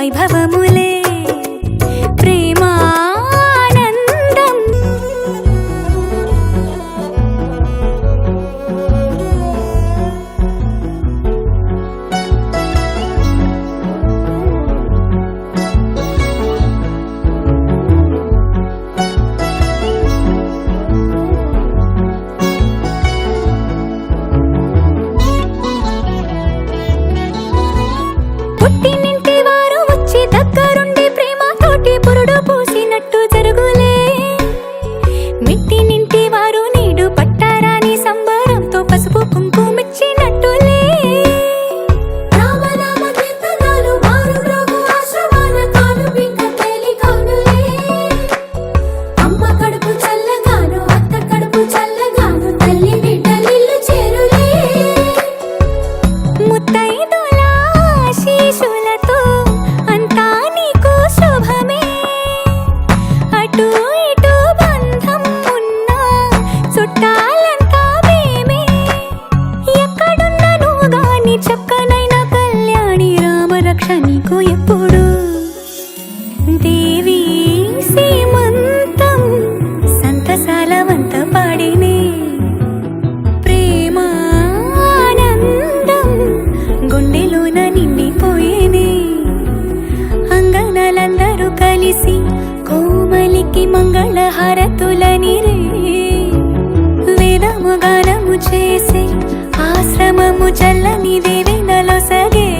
వైభవములే ప్రేమానందం పుట్టినింటి వారు వచ్చి దగ్గరుండి ప్రేమతోటి పురుడు పూసినట్టు జరుగులే మిట్టినింటి వారు నీడు పట్టారాని సంబరంతో పసుపు కుంకుమిచ్చినట్టులే రామనామ కీర్తనలు మారు మ్రోగు ఆశ్రమాన కానుపింక తేలికౌనులే అమ్మ కడుపు చల్లగాను అత్త కడుపు చల్లగాను తల్లి బిడ్డలిల్లు చేరులే ముత్తైదుల ఆశీసులతో అంతా నీకు శుభమే అటు ఇటు బంధం ఉన్నా చుట్టాలంతా మేమే ఎక్కడున్నను గాని చక్కనైన కళ్యాణి రామరక్ష నీకు ఎప్పుడు దేవి సీమంతం సంతసాల వంత పాడినే ప్రేమానందం గుండెలోన నిండిపోయేనే అంగనలందరూ కలిసి కోమలికి మంగళ హారతులనిరే వేదము గానము చేసే ఆశ్రమము చల్లని దేవెనలో సగే